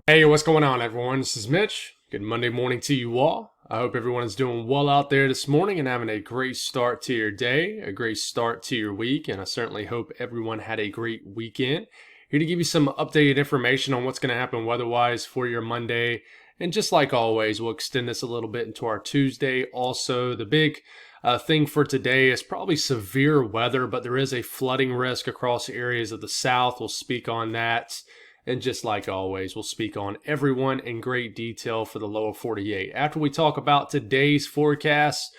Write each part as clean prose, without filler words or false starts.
Hey, what's going on, everyone? This is Mitch. Good Monday morning to you all. I hope everyone is doing well out there this morning and having a great start to your day, a great start to your week, and I certainly hope everyone had a great weekend. Here to give you some updated information on what's going to happen weather-wise for your Monday. And just like always, we'll extend this a little bit into our Tuesday. Also, the big thing for today is probably severe weather, but there is a flooding risk across areas of the South. We'll speak on that. And just like always, we'll speak on everyone in great detail for the lower 48. After we talk about today's forecast,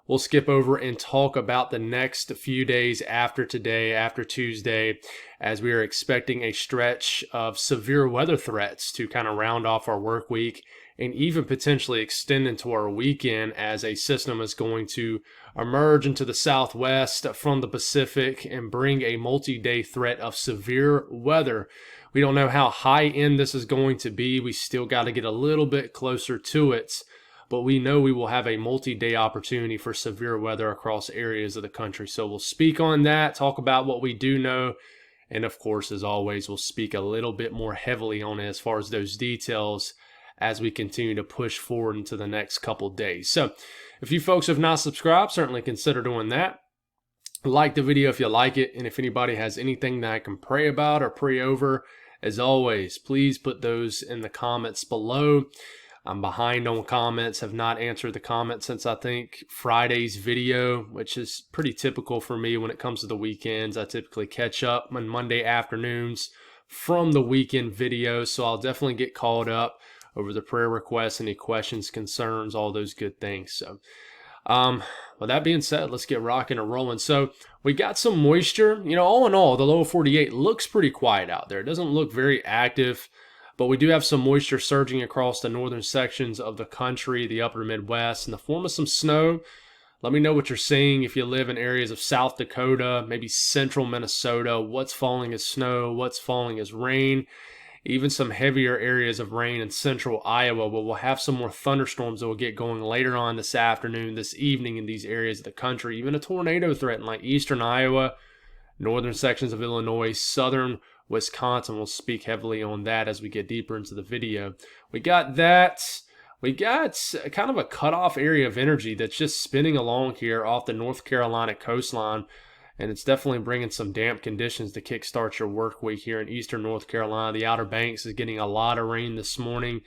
we'll skip over and talk about the next few days after today, after Tuesday, as we are expecting a stretch of severe weather threats to kind of round off our work week and even potentially extend into our weekend as a system is going to emerge into the southwest from the Pacific and bring a multi-day threat of severe weather. We don't know how high end this is going to be. We still got to get a little bit closer to it, but we know we will have a multi-day opportunity for severe weather across areas of the country. So we'll speak on that, talk about what we do know, and of course, as always, we'll speak a little bit more heavily on it as far as those details as we continue to push forward into the next couple days. So if you folks have not subscribed, certainly consider doing that. Like the video if you like it, and if anybody has anything that I can pray about or pray over, as always, please put those in the comments below. I'm behind on comments, have not answered the comments since I think Friday's video, which is pretty typical for me when it comes to the weekends. I typically catch up on Monday afternoons from the weekend videos, so I'll definitely get caught up over the prayer requests, any questions, concerns, all those good things. So, with that being said, let's get rocking and rolling. So we got some moisture. All in all, the lower 48 looks pretty quiet out there. It doesn't look very active, but we do have some moisture surging across the northern sections of the country, the upper Midwest, in the form of some snow. Let me know what you're seeing if you live in areas of South Dakota, maybe central Minnesota. What's falling as snow? What's falling as rain? Even some heavier areas of rain in central Iowa, but we'll have some more thunderstorms that will get going later on this afternoon, this evening in these areas of the country. Even a tornado threat in like eastern Iowa, northern sections of Illinois, southern Wisconsin. We'll speak heavily on that as we get deeper into the video. We got that. We got kind of a cutoff area of energy that's just spinning along here off the North Carolina coastline. And it's definitely bringing some damp conditions to kickstart your work week here in eastern North Carolina. The Outer Banks is getting a lot of rain this morning,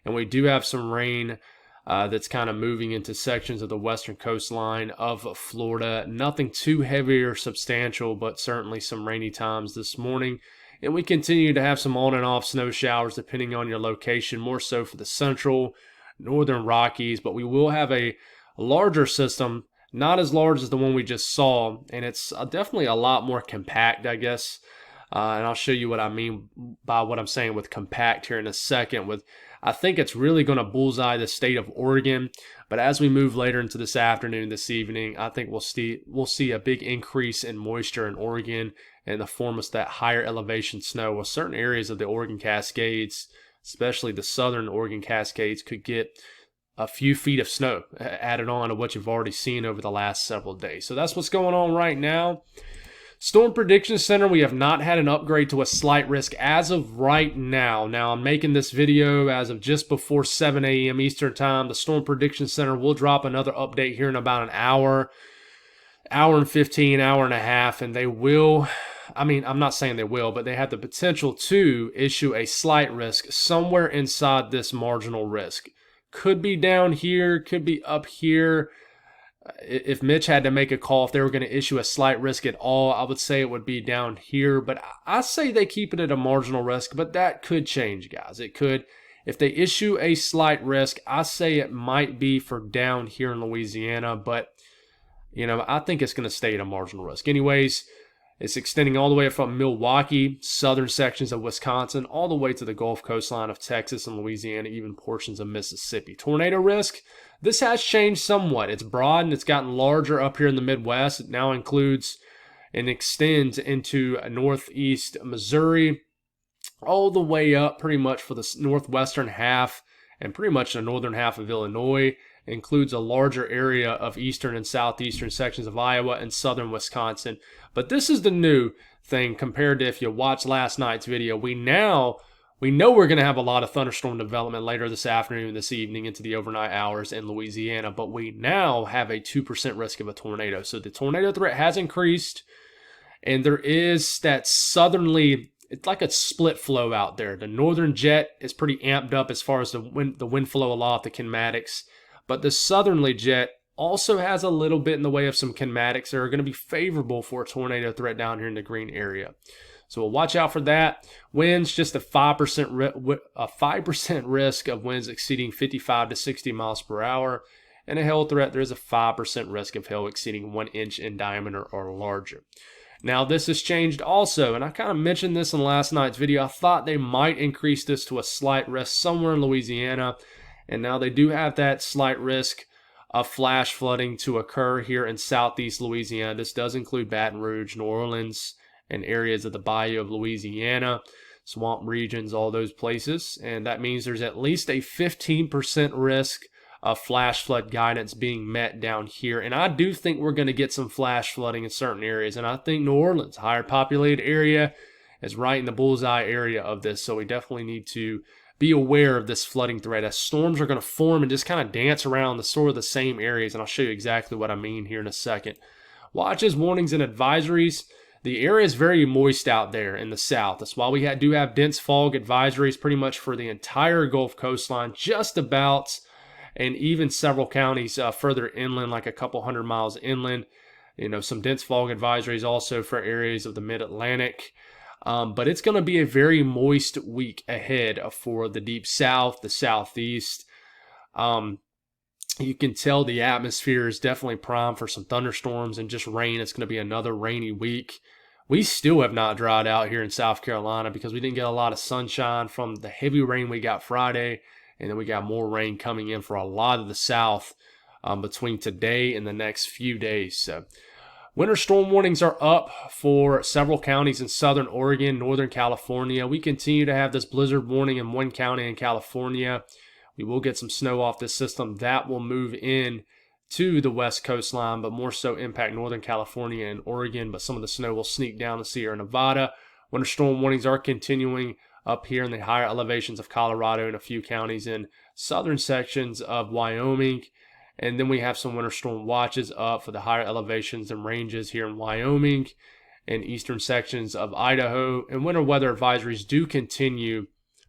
and we do have some rain that's kind of moving into sections of the western coastline of Florida. Nothing too heavy or substantial, but certainly some rainy times this morning. And we continue to have some on and off snow showers depending on your location, more so for the central, northern Rockies. But we will have a larger system, not as large as the one we just saw, and it's definitely a lot more compact, I guess. And I'll show you what I mean by what I'm saying with compact here in a second. I think it's really going to bullseye the state of Oregon. But as we move later into this afternoon, this evening, I think we'll see a big increase in moisture in Oregon in the form of that higher elevation snow. With certain areas of the Oregon Cascades, especially the southern Oregon Cascades, could get a few feet of snow added on to what you've already seen over the last several days. So that's what's going on right now. Storm Prediction Center, we have not had an upgrade to a slight risk as of right now. Now, I'm making this video as of just before 7 a.m. Eastern Time. The Storm Prediction Center will drop another update here in about an hour and 15, hour and a half, and they will, I'm not saying they will, but they have the potential to issue a slight risk somewhere inside this marginal risk. Could be down here, could be up here. If Mitch had to make a call, if they were going to issue a slight risk at all, I would say it would be down here. But I say they keep it at a marginal risk, but that could change, guys. It could. If they issue a slight risk, I say it might be for down here in Louisiana, but, I think it's going to stay at a marginal risk. Anyways, it's extending all the way from Milwaukee, southern sections of Wisconsin, all the way to the Gulf coastline of Texas and Louisiana, even portions of Mississippi. Tornado risk, this has changed somewhat. It's broadened, it's gotten larger up here in the Midwest. It now includes and extends into northeast Missouri, all the way up pretty much for the northwestern half and pretty much the northern half of Illinois. Includes a larger area of eastern and southeastern sections of Iowa and southern Wisconsin. But this is the new thing compared to if you watched last night's video. We now We know we're going to have a lot of thunderstorm development later this afternoon, this evening, into the overnight hours in Louisiana, but we now have a 2% risk of a tornado. So the tornado threat has increased, and there is that southerly, it's like a split flow out there. The northern jet is pretty amped up as far as the wind flow aloft the kinematics, but the southerly jet also has a little bit in the way of some kinematics that are going to be favorable for a tornado threat down here in the green area. So we'll watch out for that. Winds, just a 5% risk of winds exceeding 55 to 60 miles per hour. And a hail threat, there is a 5% risk of hail exceeding 1 inch in diameter or larger. Now, this has changed also, and I kind of mentioned this in last night's video. I thought they might increase this to a slight risk somewhere in Louisiana, and now they do have that slight risk of flash flooding to occur here in southeast Louisiana. This does include Baton Rouge, New Orleans, and areas of the Bayou of Louisiana, swamp regions, all those places. And that means there's at least a 15% risk of flash flood guidance being met down here. And I do think we're going to get some flash flooding in certain areas. And I think New Orleans, higher populated area, is right in the bullseye area of this. So we definitely need to be aware of this flooding threat, as storms are going to form and just kind of dance around the sort of the same areas. And I'll show you exactly what I mean here in a second. Watches, warnings, and advisories. The area is very moist out there in the south. That's why we do have dense fog advisories pretty much for the entire Gulf coastline, just about, and even several counties further inland, like a couple hundred miles inland. You know, some dense fog advisories also for areas of the mid-Atlantic. But it's going to be a very moist week ahead for the deep south, the southeast. You can tell the atmosphere is definitely primed for some thunderstorms and just rain. It's going to be another rainy week. We still have not dried out here in South Carolina because we didn't get a lot of sunshine from the heavy rain we got Friday. And then we got more rain coming in for a lot of the south between today and the next few days. So winter storm warnings are up for several counties in southern Oregon, northern California. We continue to have this blizzard warning in one county in California. We will get some snow off this system. That will move in to the west coastline, but more so impact northern California and Oregon. But some of the snow will sneak down to Sierra Nevada. Winter storm warnings are continuing up here in the higher elevations of Colorado and a few counties in southern sections of Wyoming. And then we have some winter storm watches up for the higher elevations and ranges here in Wyoming and eastern sections of Idaho. And winter weather advisories do continue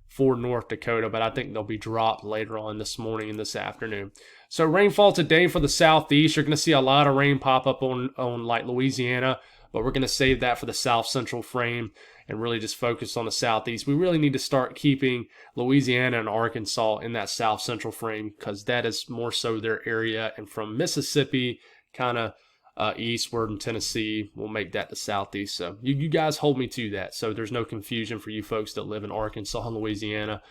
for North Dakota, but I think they'll be dropped later on this morning and this afternoon. So rainfall today for the southeast, you're going to see a lot of rain pop up on like Louisiana, but we're going to save that for the south central frame and really just focus on the southeast. We really need to start keeping Louisiana and Arkansas in that south central frame because that is more so their area. And from Mississippi, kind of eastward in Tennessee, we'll make that the southeast. So you guys hold me to that, so there's no confusion for you folks that live in Arkansas and Louisiana.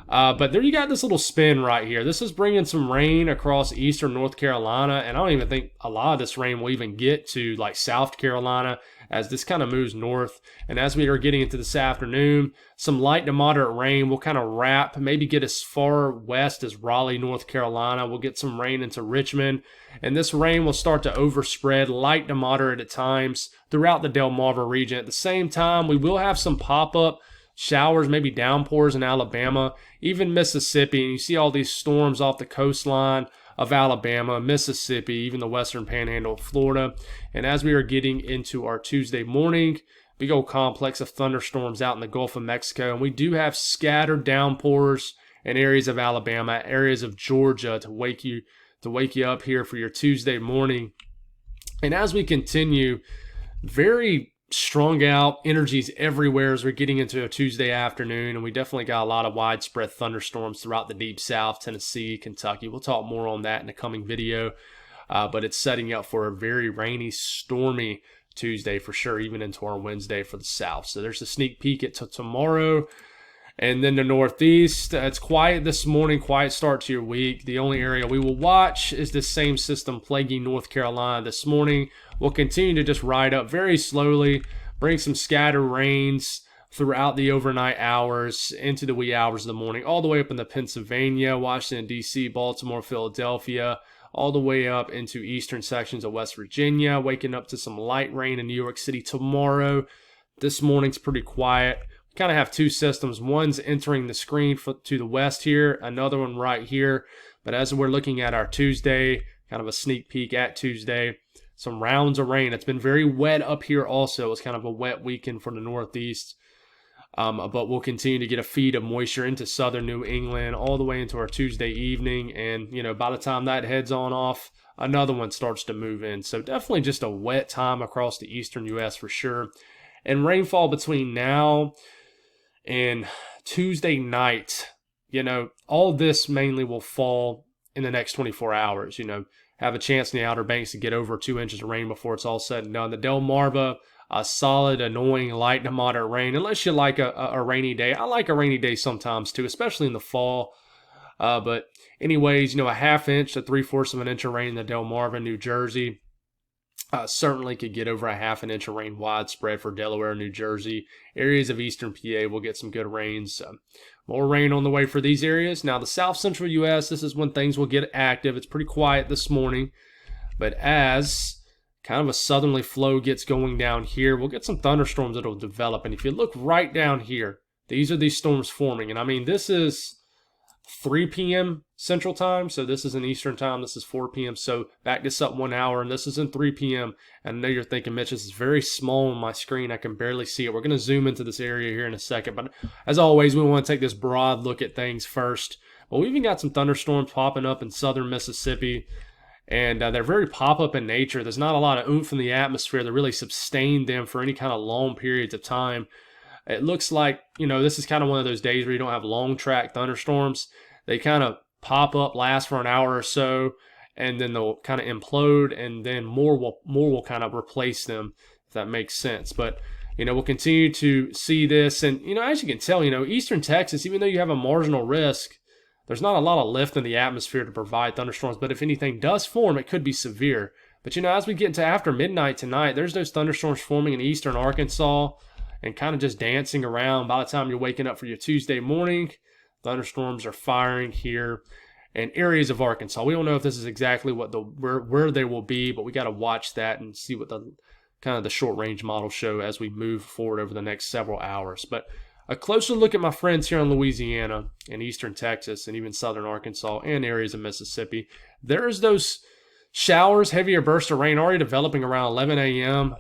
But there you got this little spin right here. This is bringing some rain across eastern North Carolina, and I don't even think a lot of this rain will even get to like South Carolina as this kind of moves north. And as we are getting into this afternoon, some light to moderate rain will kind of wrap, maybe get as far west as Raleigh, North Carolina. We'll get some rain into Richmond, and this rain will start to overspread, light to moderate at times, throughout the Delmarva region. At the same time, we will have some pop-up showers, maybe downpours in Alabama, even Mississippi. And you see all these storms off the coastline of Alabama, Mississippi, even the western panhandle of Florida. And as we are getting into our Tuesday morning, big old complex of thunderstorms out in the Gulf of Mexico. And we do have scattered downpours in areas of Alabama, areas of Georgia to wake you up here for your Tuesday morning. And as we continue, very strung out energies everywhere as we're getting into a Tuesday afternoon, and we definitely got a lot of widespread thunderstorms throughout the deep south, Tennessee, Kentucky. We'll talk more on that in the coming video, but it's setting up for a very rainy, stormy Tuesday for sure, even into our Wednesday for the south. So there's a sneak peek at tomorrow. And then the northeast, it's quiet this morning, quiet start to your week. The only area we will watch is this same system plaguing North Carolina this morning. We'll continue to just ride up very slowly, bring some scattered rains throughout the overnight hours into the wee hours of the morning, all the way up into Pennsylvania, Washington, D.C., Baltimore, Philadelphia, all the way up into eastern sections of West Virginia, waking up to some light rain in New York City tomorrow. This morning's pretty quiet. kind of have two systems. One's entering the screen to the west here, another one right here. But as we're looking at our Tuesday, kind of a sneak peek at Tuesday, some rounds of rain. It's been very wet up here also. It's kind of a wet weekend for the Northeast. But we'll continue to get a feed of moisture into southern New England all the way into our Tuesday evening. And, by the time that heads on off, another one starts to move in. So definitely just a wet time across the eastern U.S. for sure. And rainfall between now and Tuesday night, all this mainly will fall in the next 24 hours. Have a chance in the Outer Banks to get over 2 inches of rain before it's all said and done. The Delmarva, a solid, annoying, light to moderate rain, unless you like a rainy day. I like a rainy day sometimes too, especially in the fall. But anyways, a half inch to 3/4 of an inch of rain in the Delmarva, New Jersey. Certainly could get over a half an inch of rain widespread for Delaware, New Jersey. Areas of eastern PA will get some good rains. More rain on the way for these areas. Now, the south central U.S., this is when things will get active. It's pretty quiet this morning. But as kind of a southerly flow gets going down here, we'll get some thunderstorms that will develop. And if you look right down here, these are these storms forming. And I mean, this is 3 p.m. Central Time, so this is in Eastern Time. This is 4 p.m. So back this up 1 hour, and this is in 3 p.m. And I know you're thinking, Mitch, this is very small on my screen. I can barely see it. We're going to zoom into this area here in a second. But as always, we want to take this broad look at things first. But we've even got some thunderstorms popping up in southern Mississippi. And they're very pop-up in nature. There's not a lot of oomph in the atmosphere that really sustain them for any kind of long periods of time. It looks like, this is kind of one of those days where you don't have long track thunderstorms. They kind of pop up, last for an hour or so, and then they'll kind of implode, and then more will kind of replace them, if that makes sense. But, we'll continue to see this. And, as you can tell, Eastern Texas, even though you have a marginal risk, there's not a lot of lift in the atmosphere to provide thunderstorms, but if anything does form, it could be severe. But, as we get into after midnight tonight, there's those thunderstorms forming in eastern Arkansas and kind of just dancing around. By the time you're waking up for your Tuesday morning, thunderstorms are firing here in areas of Arkansas. We don't know if this is exactly what where they will be, but we got to watch that and see what the kind of the short range models show as we move forward over the next several hours. But a closer look at my friends here in Louisiana and eastern Texas and even southern Arkansas and areas of Mississippi. There's those showers, heavier bursts of rain already developing around 11 a.m.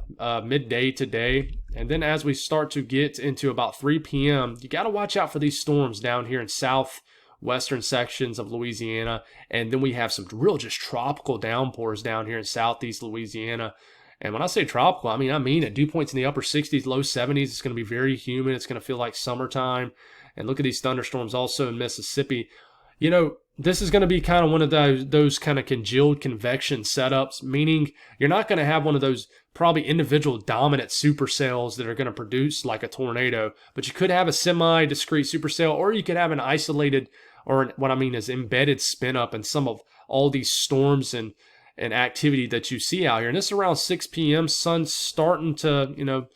Midday today. And then as we start to get into about 3 p.m., you got to watch out for these storms down here in southwestern sections of Louisiana. And then we have some real just tropical downpours down here in southeast Louisiana. And when I say tropical, I mean it. Dew points in the upper 60s, low 70s. It's going to be very humid. It's going to feel like summertime. And look at these thunderstorms also in Mississippi. This is going to be kind of one of those kind of congealed convection setups, meaning you're not going to have one of those probably individual dominant supercells that are going to produce like a tornado, but you could have a semi-discrete supercell, or you could have an isolated, or what I mean is embedded spin up in some of all these storms and activity that you see out here. And this is around 6 p.m. Sun's starting to,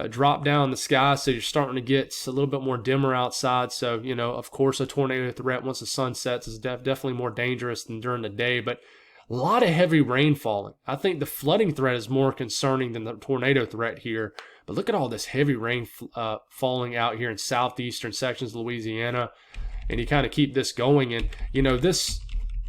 drop down the sky, so you're starting to get a little bit more dimmer outside. So, of course, a tornado threat once the sun sets is definitely more dangerous than during the day. But a lot of heavy rain falling. I think the flooding threat is more concerning than the tornado threat here. But look at all this heavy rain falling out here in southeastern sections of Louisiana. And you kind of keep this going. And,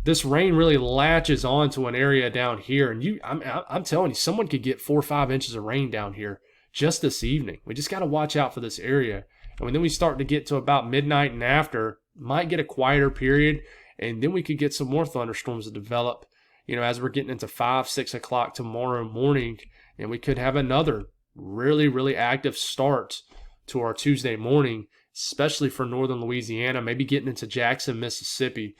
this rain really latches onto an area down here, and I'm telling you, someone could get 4 or 5 inches of rain down here just this evening. We just got to watch out for this area. And when then we start to get to about midnight and after, might get a quieter period, and then we could get some more thunderstorms to develop, as we're getting into 5, 6 o'clock tomorrow morning, and we could have another really, really active start to our Tuesday morning, especially for northern Louisiana, maybe getting into Jackson, Mississippi.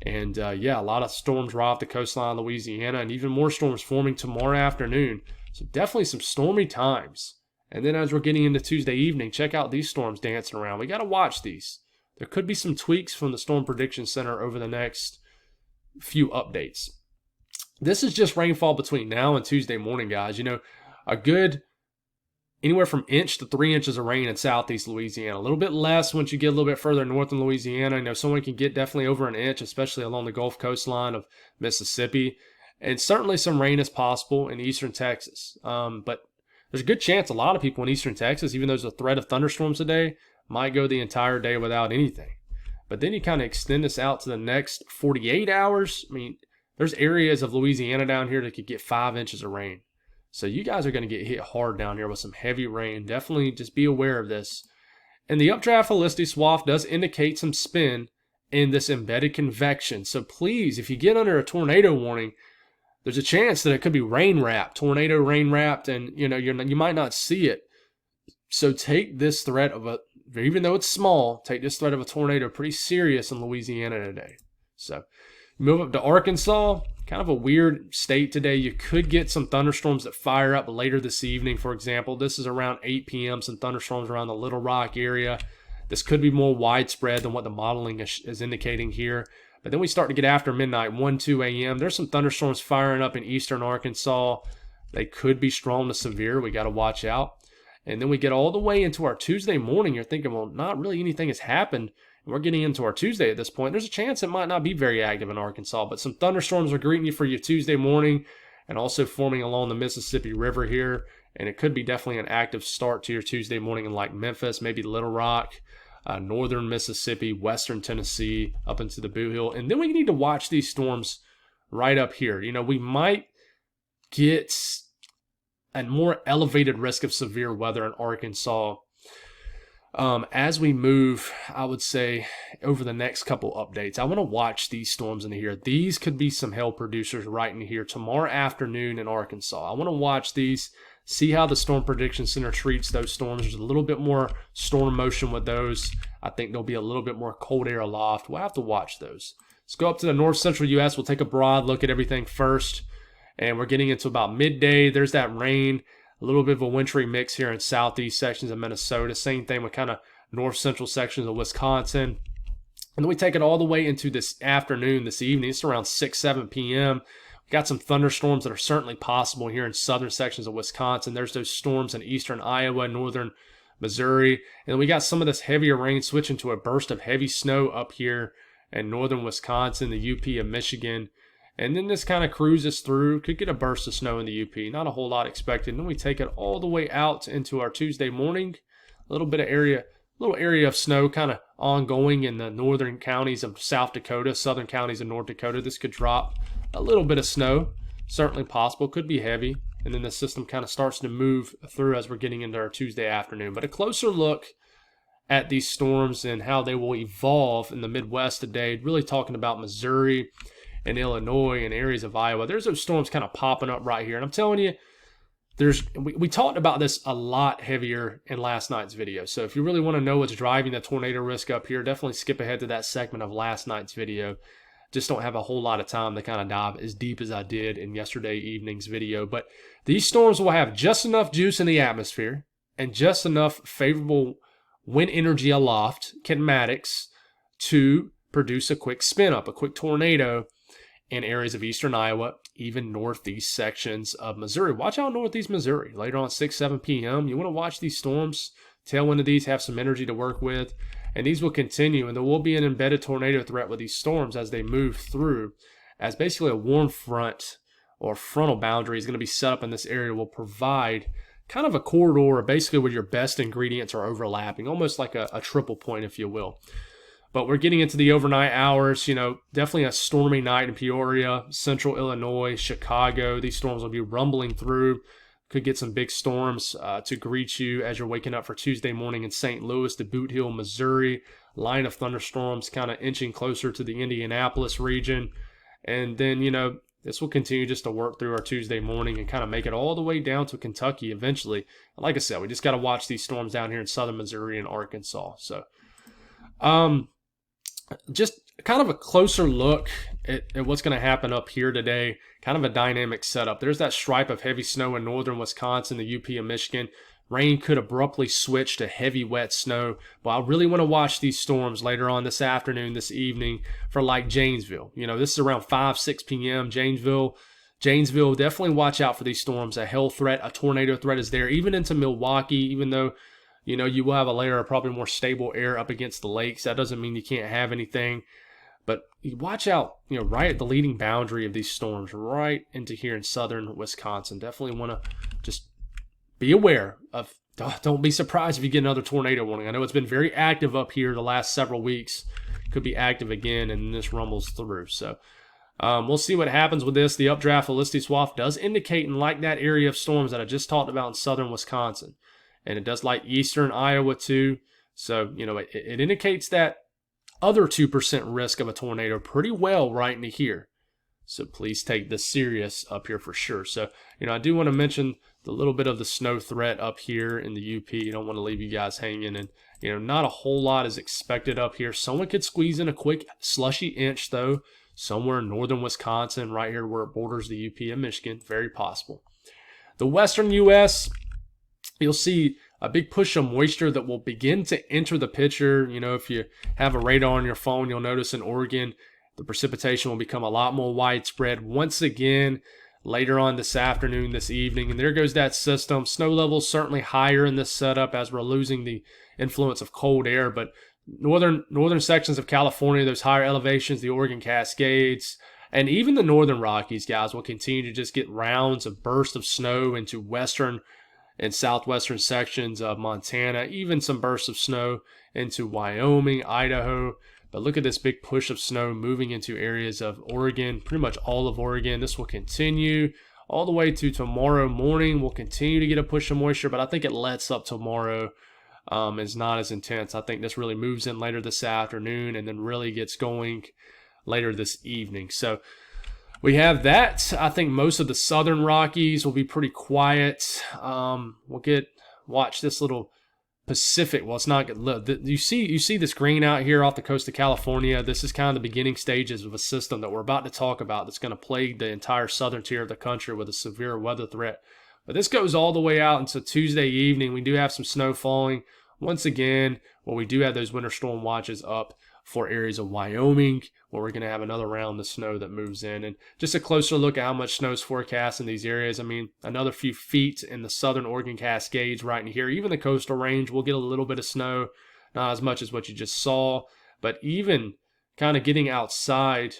And, a lot of storms right off the coastline of Louisiana, and even more storms forming tomorrow afternoon. So definitely some stormy times. And then as we're getting into Tuesday evening, check out these storms dancing around. We got to watch these. There could be some tweaks from the Storm Prediction Center over the next few updates. This is just rainfall between now and Tuesday morning, guys. A good anywhere from inch to 3 inches of rain in southeast Louisiana. A little bit less once you get a little bit further north in Louisiana. Someone can get definitely over an inch, especially along the Gulf coastline of Mississippi. And certainly some rain is possible in eastern Texas. But there's a good chance a lot of people in eastern Texas, even though there's a threat of thunderstorms today, might go the entire day without anything. But then you kind of extend this out to the next 48 hours. I mean, there's areas of Louisiana down here that could get 5 inches of rain. So you guys are going to get hit hard down here with some heavy rain. Definitely just be aware of this. And the updraft helicity swath does indicate some spin in this embedded convection. So please, if you get under a tornado warning, there's a chance that it could be rain wrapped, tornado rain wrapped, and you might not see it. So take this threat of even though it's small, take this threat of a tornado pretty serious in Louisiana today. So move up to Arkansas, kind of a weird state today. You could get some thunderstorms that fire up later this evening, for example. This is around 8 p.m., some thunderstorms around the Little Rock area. This could be more widespread than what the modeling is indicating here. But then we start to get after midnight, 1, 2 a.m. There's some thunderstorms firing up in eastern Arkansas. They could be strong to severe. We got to watch out. And then we get all the way into our Tuesday morning. You're thinking, well, not really anything has happened. We're getting into our Tuesday at this point. There's a chance it might not be very active in Arkansas, but some thunderstorms are greeting you for your Tuesday morning and also forming along the Mississippi River here. And it could be definitely an active start to your Tuesday morning in like Memphis, maybe Little Rock, northern Mississippi, western Tennessee, up into the Boot Hill. And then we need to watch these storms right up here. We might get a more elevated risk of severe weather in Arkansas as we move, I would say, over the next couple updates. I want to watch these storms in here. These could be some hail producers right in here tomorrow afternoon in Arkansas. I want to watch these, see how the Storm Prediction Center treats those storms. There's a little bit more storm motion with those. I think there'll be a little bit more cold air aloft. We'll have to watch those. Let's go up to the north central U.S. We'll take a broad look at everything first. And we're getting into about midday. There's that rain, a little bit of a wintry mix here in southeast sections of Minnesota. Same thing with kind of north central sections of Wisconsin. And then we take it all the way into this afternoon, this evening. It's around 6, 7 p.m. We've got some thunderstorms that are certainly possible here in southern sections of Wisconsin. There's those storms in eastern Iowa, northern Missouri. And we got some of this heavier rain switching to a burst of heavy snow up here in northern Wisconsin, the UP of Michigan. And then this kind of cruises through. Could get a burst of snow in the UP. Not a whole lot expected. And then we take it all the way out into our Tuesday morning. A little area of snow kind of ongoing in the northern counties of South Dakota, southern counties of North Dakota. This could drop a little bit of snow. Certainly possible. Could be heavy. And then the system kind of starts to move through as we're getting into our Tuesday afternoon. But a closer look at these storms and how they will evolve in the Midwest today. Really talking about Missouri and Illinois and areas of Iowa. There's those storms kind of popping up right here. And I'm telling you, we talked about this a lot heavier in last night's video. So if you really want to know what's driving the tornado risk up here, definitely skip ahead to that segment of last night's video. Just don't have a whole lot of time to kind of dive as deep as I did in yesterday evening's video. But these storms will have just enough juice in the atmosphere and just enough favorable wind energy aloft, kinematics, to produce a quick spin up, a quick tornado in areas of eastern Iowa, even northeast sections of Missouri. Watch out northeast Missouri. Later on 6, 7 p.m., you want to watch these storms. Tailwind of these have some energy to work with. And these will continue. And there will be an embedded tornado threat with these storms as they move through. As basically a warm front or frontal boundary is going to be set up in this area, will provide kind of a corridor, basically where your best ingredients are overlapping. Almost like a triple point, if you will. But we're getting into the overnight hours, definitely a stormy night in Peoria, central Illinois, Chicago. These storms will be rumbling through. Could get some big storms to greet you as you're waking up for Tuesday morning in St. Louis, the Boot Hill, Missouri. Line of thunderstorms kind of inching closer to the Indianapolis region. And then, this will continue just to work through our Tuesday morning and kind of make it all the way down to Kentucky eventually. Like I said, we just got to watch these storms down here in southern Missouri and Arkansas. So, just kind of a closer look at what's going to happen up here today. Kind of a dynamic setup. There's that stripe of heavy snow in northern Wisconsin, the UP of Michigan. Rain could abruptly switch to heavy, wet snow. But I really want to watch these storms later on this afternoon, this evening, for like Janesville. This is around 5, 6 p.m. Janesville, definitely watch out for these storms. A hail threat, a tornado threat is there, even into Milwaukee, even though you will have a layer of probably more stable air up against the lakes. That doesn't mean you can't have anything. But you watch out, right at the leading boundary of these storms, right into here in southern Wisconsin. Definitely want to just be aware of, don't be surprised if you get another tornado warning. I know it's been very active up here the last several weeks. Could be active again, and this rumbles through. So we'll see what happens with this. The updraft Felicity Swath does indicate and like that area of storms that I just talked about in southern Wisconsin. And it does like eastern Iowa too. So, it indicates that other 2% risk of a tornado pretty well right into here. So please take this serious up here for sure. So, I do want to mention the little bit of the snow threat up here in the UP. You don't want to leave you guys hanging. And, not a whole lot is expected up here. Someone could squeeze in a quick slushy inch, though, somewhere in northern Wisconsin, right here where it borders the UP and Michigan. Very possible. The western U.S., you'll see a big push of moisture that will begin to enter the picture. If you have a radar on your phone, you'll notice in Oregon, the precipitation will become a lot more widespread once again later on this afternoon, this evening. And there goes that system. Snow levels certainly higher in this setup as we're losing the influence of cold air. But northern sections of California, those higher elevations, the Oregon Cascades, and even the northern Rockies, guys, will continue to just get rounds of bursts of snow into western and southwestern sections of Montana, even some bursts of snow into Wyoming, Idaho. But look at this big push of snow moving into areas of Oregon, pretty much all of Oregon. This will continue all the way to tomorrow morning. We'll continue to get a push of moisture, but I think it lets up tomorrow. It's not as intense. I think this really moves in later this afternoon and then really gets going later this evening. So we have that. I think most of the southern Rockies will be pretty quiet. Watch this little Pacific. Well, it's not good. Look, you see this green out here off the coast of California. This is kind of the beginning stages of a system that we're about to talk about that's going to plague the entire southern tier of the country with a severe weather threat. But this goes all the way out into Tuesday evening. We do have some snow falling once again. Well, we do have those winter storm watches up for areas of Wyoming, where we're going to have another round of snow that moves in. And just a closer look at how much snow is forecast in these areas. I mean, another few feet in the southern Oregon Cascades right in here. Even the coastal range will get a little bit of snow, not as much as what you just saw. But even kind of getting outside,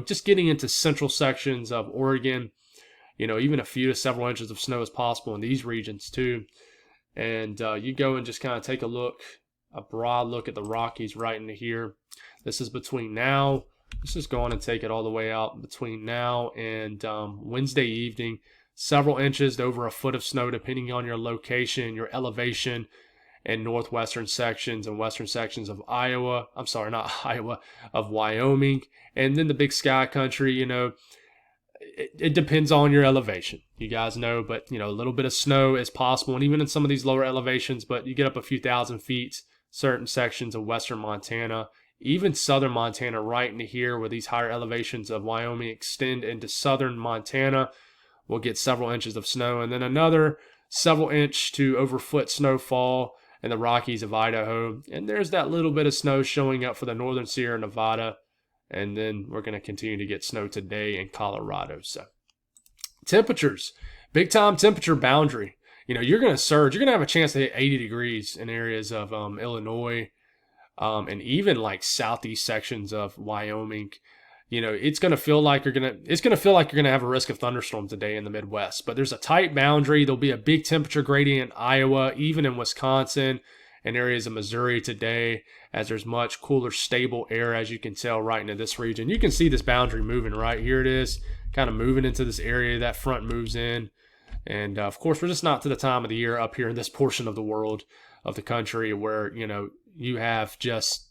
just getting into central sections of Oregon, even a few to several inches of snow is possible in these regions too. And you go and just kind of take a broad look at the Rockies right into here. This is between now. Let's just go on and take it all the way out between now and Wednesday evening. Several inches to over a foot of snow depending on your location, your elevation, and northwestern sections and western sections of Iowa. I'm sorry, not Iowa, of Wyoming. And then the big sky country, it depends on your elevation. You guys know, but, a little bit of snow is possible. And even in some of these lower elevations, but you get up a few thousand feet, certain sections of western Montana, even southern Montana right into here where these higher elevations of Wyoming extend into southern Montana, we'll get several inches of snow. And then another several inch to over foot snowfall in the Rockies of Idaho. And there's that little bit of snow showing up for the northern Sierra Nevada. And then we're going to continue to get snow today in Colorado. So temperatures, big time temperature boundary. You're going to surge. You're going to have a chance to hit 80 degrees in areas of Illinois and even like southeast sections of Wyoming. It's going to feel like you're going to have a risk of thunderstorms today in the Midwest. But there's a tight boundary. There'll be a big temperature gradient in Iowa, even in Wisconsin and areas of Missouri today, as there's much cooler, stable air, as you can tell, right into this region. You can see this boundary moving right here. It is kind of moving into this area. That front moves in. And, of course, we're just not to the time of the year up here in this portion of the world, of the country, where, you have just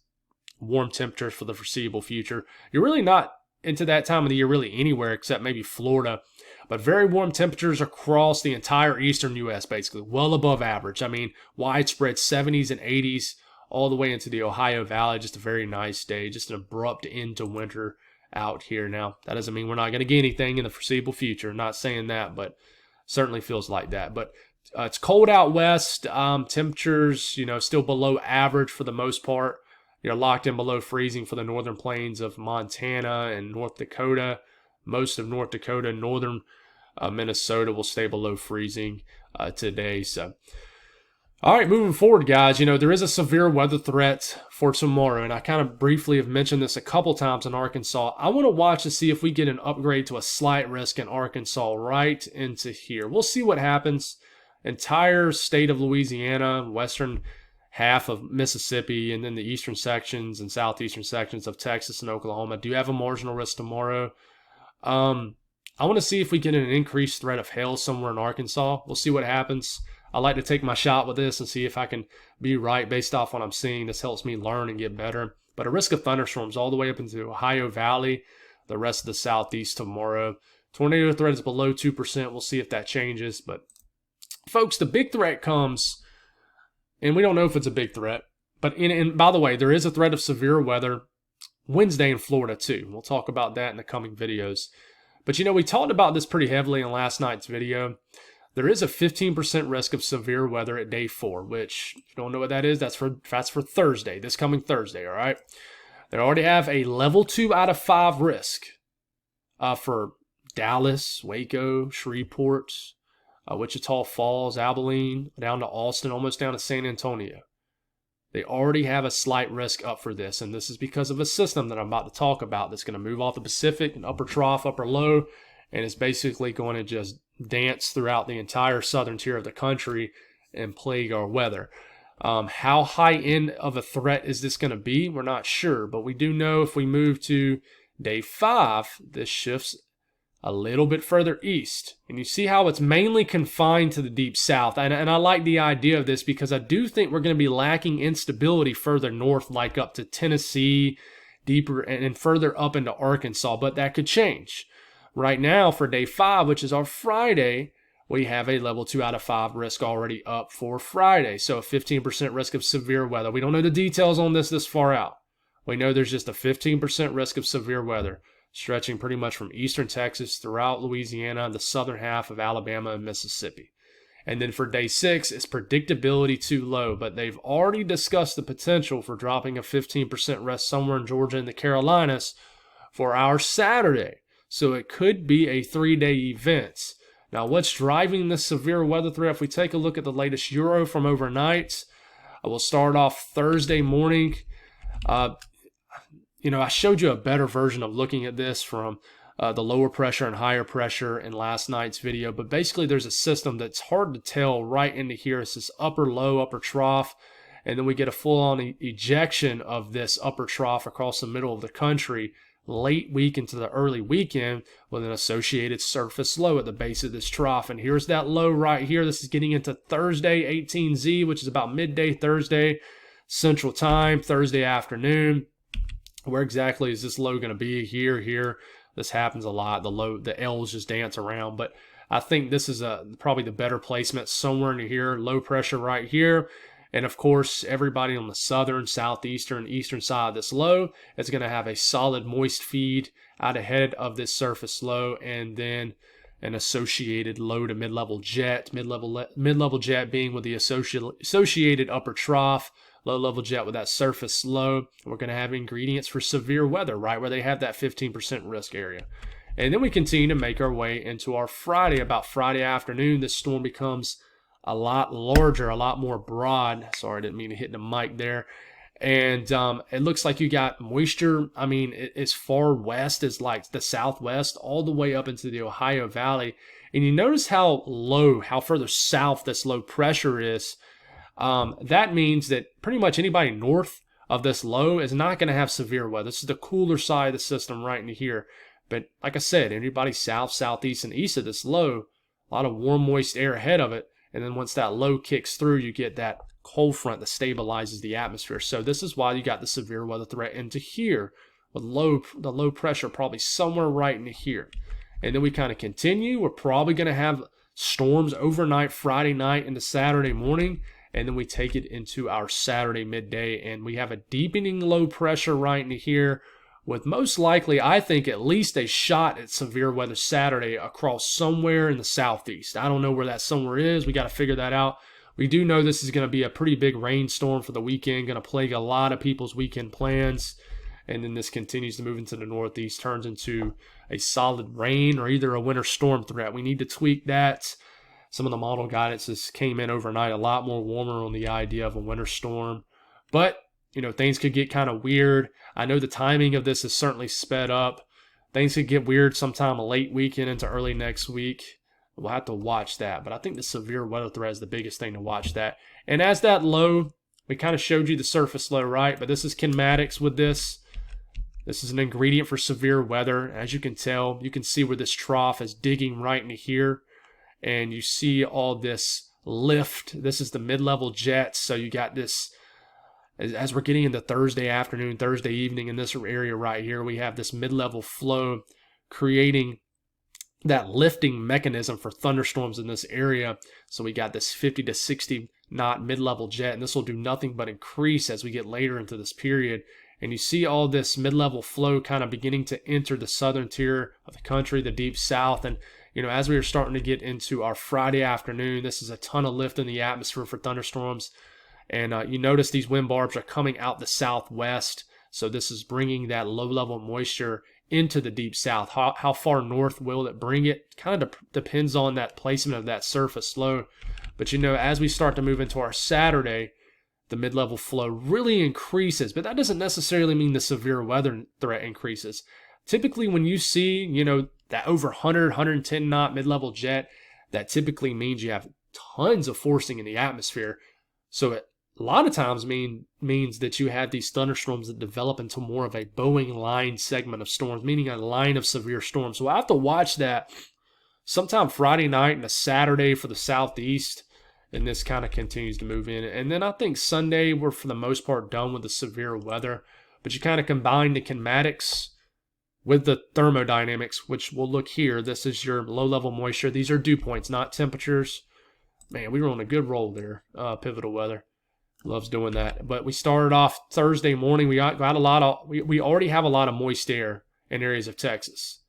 warm temperatures for the foreseeable future. You're really not into that time of the year really anywhere except maybe Florida. But very warm temperatures across the entire eastern U.S., basically, well above average. I mean, widespread 70s and 80s all the way into the Ohio Valley. Just a very nice day, just an abrupt end to winter out here. Now, that doesn't mean we're not going to get anything in the foreseeable future. I'm not saying that, but certainly feels like that. But it's cold out west. Temperatures, still below average for the most part. You're locked in below freezing for the northern plains of Montana and North Dakota. Most of North Dakota, northern Minnesota will stay below freezing today. So, all right, moving forward, guys, there is a severe weather threat for tomorrow, and I kind of briefly have mentioned this a couple times in Arkansas. I want to watch to see if we get an upgrade to a slight risk in Arkansas right into here. We'll see what happens. entire state of Louisiana, western half of Mississippi, and then the eastern sections and southeastern sections of Texas and Oklahoma do have a marginal risk tomorrow. I want to see if we get an increased threat of hail somewhere in Arkansas. We'll see what happens. I like to take my shot with this and see if I can be right based off what I'm seeing. This helps me learn and get better. But a risk of thunderstorms all the way up into the Ohio Valley, the rest of the southeast tomorrow. Tornado threat is below 2%. We'll see if that changes. But, folks, the big threat comes, and we don't know if it's a big threat. But, and by the way, there is a threat of severe weather Wednesday in Florida, too. We'll talk about that in the coming videos. But, we talked about this pretty heavily in last night's video. There is a 15% risk of severe weather at day 4, which, if you don't know what that is, that's for Thursday, this coming Thursday, all right? They already have a level 2 out of 5 risk for Dallas, Waco, Shreveport, Wichita Falls, Abilene, down to Austin, almost down to San Antonio. They already have a slight risk up for this, and this is because of a system that I'm about to talk about that's going to move off the Pacific, an upper trough, upper low, and it's basically going to just dance throughout the entire southern tier of the country and plague our weather. How high end of a threat is this going to be? We're not sure, but we do know if we move to day 5, this shifts a little bit further east. And you see how it's mainly confined to the deep south. And I like the idea of this because I do think we're going to be lacking instability further north, like up to Tennessee, deeper and further up into Arkansas. But that could change. Right now, for day 5, which is our Friday, we have a level 2 out of 5 risk already up for Friday. So a 15% risk of severe weather. We don't know the details on this far out. We know there's just a 15% risk of severe weather, stretching pretty much from eastern Texas throughout Louisiana, the southern half of Alabama and Mississippi. And then for day 6, it's predictability too low, but they've already discussed the potential for dropping a 15% risk somewhere in Georgia and the Carolinas for our Saturday. So it could be a 3-day event. Now, what's driving this severe weather threat? If we take a look at the latest Euro from overnight, I will start off Thursday morning. I showed you a better version of looking at this from the lower pressure and higher pressure in last night's video. But basically, there's a system that's hard to tell right into here. It's this upper low, upper trough. And then we get a full-on ejection of this upper trough across the middle of the country late week into the early weekend with an associated surface low at the base of this trough. And here's that low right here. This is getting into Thursday, 18Z, which is about midday Thursday, Central Time, Thursday afternoon. Where exactly is this low going to be? Here. This happens a lot. The L's just dance around. But I think this is probably the better placement somewhere in here. Low pressure right here. And, of course, everybody on the southern, southeastern, eastern side of this low is going to have a solid moist feed out ahead of this surface low, and then an associated low to mid-level jet. Mid-level jet being with the associated upper trough, low-level jet with that surface low. We're going to have ingredients for severe weather right where they have that 15% risk area. And then we continue to make our way into our Friday. About Friday afternoon, this storm becomes a lot larger, a lot more broad. Sorry, I didn't mean to hit the mic there. And it looks like you got moisture, as far west as like the southwest, all the way up into the Ohio Valley. And you notice how further south this low pressure is. That means that pretty much anybody north of this low is not going to have severe weather. This is the cooler side of the system right into here. But like I said, anybody south, southeast, and east of this low, a lot of warm, moist air ahead of it. And then once that low kicks through, you get that cold front that stabilizes the atmosphere. So this is why you got the severe weather threat into here with the low pressure probably somewhere right into here. And then we kind of continue. We're probably going to have storms overnight, Friday night into Saturday morning. And then we take it into our Saturday midday. And we have a deepening low pressure right into here with most likely, I think, at least a shot at severe weather Saturday across somewhere in the southeast. I don't know where that somewhere is. We got to figure that out. We do know this is going to be a pretty big rainstorm for the weekend, going to plague a lot of people's weekend plans. And then this continues to move into the northeast, turns into a solid rain or either a winter storm threat. We need to tweak that. Some of the model guidances came in overnight a lot more warmer on the idea of a winter storm. But things could get kind of weird. I know the timing of this is certainly sped up. Things could get weird sometime late weekend into early next week. We'll have to watch that. But I think the severe weather threat is the biggest thing to watch that. And as that low, we kind of showed you the surface low, right? But this is kinematics with this. This is an ingredient for severe weather. As you can tell, you can see where this trough is digging right into here. And you see all this lift. This is the mid-level jets. So you got this, as we're getting into Thursday afternoon, Thursday evening in this area right here, we have this mid-level flow creating that lifting mechanism for thunderstorms in this area. So we got this 50 to 60 knot mid-level jet, and this will do nothing but increase as we get later into this period. And you see all this mid-level flow kind of beginning to enter the southern tier of the country, the deep south. And, you know, as we are starting to get into our Friday afternoon, this is a ton of lift in the atmosphere for thunderstorms. And you notice these wind barbs are coming out the southwest. So this is bringing that low-level moisture into the deep south. How far north will it bring it? Kind of depends on that placement of that surface low. But, you know, as we start to move into our Saturday, the mid-level flow really increases, but that doesn't necessarily mean the severe weather threat increases. Typically, when you see, you know, that over 100, 110 knot mid-level jet, that typically means you have tons of forcing in the atmosphere. So it a lot of times means that you have these thunderstorms that develop into more of a Boeing line segment of storms, meaning a line of severe storms. So I have to watch that sometime Friday night and a Saturday for the southeast. And this kind of continues to move in. And then I think Sunday, we're for the most part done with the severe weather. But you kind of combine the kinematics with the thermodynamics, which we'll look here. This is your low-level moisture. These are dew points, not temperatures. Man, we were on a good roll there, Pivotal Weather. Loves doing that. But we started off Thursday morning. We already have a lot of moist air in areas of Texas.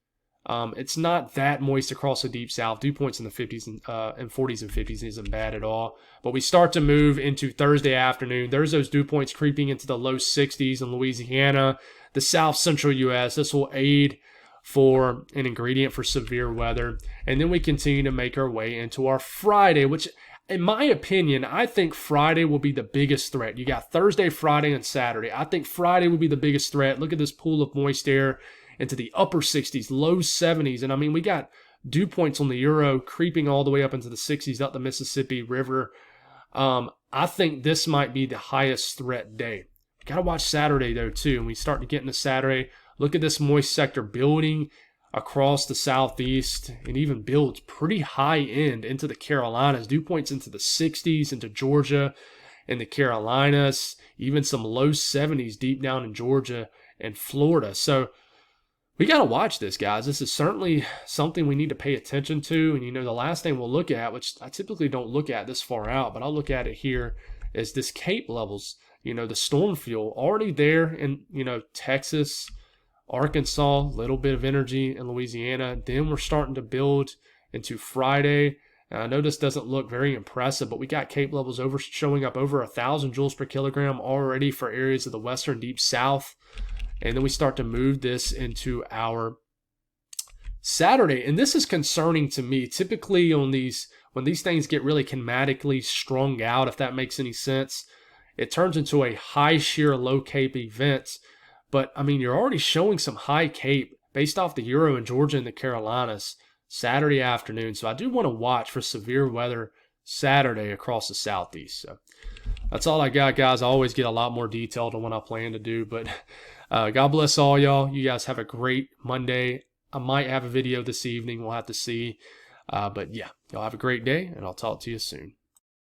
It's not that moist across the deep south. Dew points in the 50s and 40s and 50s isn't bad at all. But we start to move into Thursday afternoon. There's those dew points creeping into the low 60s in Louisiana, the south central U.S. This will aid for an ingredient for severe weather. And then we continue to make our way into our Friday, which, in my opinion, I think Friday will be the biggest threat. You got Thursday, Friday, and Saturday. I think Friday will be the biggest threat. Look at this pool of moist air into the upper 60s, low 70s. And I mean, we got dew points on the Euro creeping all the way up into the 60s, up the Mississippi River. I think this might be the highest threat day. Got to watch Saturday, though, too. And we start to get into Saturday. Look at this moist sector building across the southeast and even builds pretty high end into the Carolinas. Dew points into the 60s, into Georgia and the Carolinas, even some low 70s deep down in Georgia and Florida. So we got to watch this, guys. This is certainly something we need to pay attention to. And, you know, the last thing we'll look at, which I typically don't look at this far out, but I'll look at it here, is this CAPE levels. You know, the storm fuel already there in, you know, Texas, Arkansas, little bit of energy in Louisiana. Then we're starting to build into Friday. I know this doesn't look very impressive, but we got CAPE levels showing up over 1,000 joules per kilogram already for areas of the western deep south. And then we start to move this into our Saturday. And this is concerning to me. Typically on these, when these things get really kinematically strung out, if that makes any sense, it turns into a high shear, low CAPE event. But, I mean, you're already showing some high CAPE based off the Euro in Georgia and the Carolinas Saturday afternoon. So I do want to watch for severe weather Saturday across the southeast. So that's all I got, guys. I always get a lot more detailed on what I plan to do. But God bless all y'all. You guys have a great Monday. I might have a video this evening. We'll have to see. But, yeah, y'all have a great day, and I'll talk to you soon.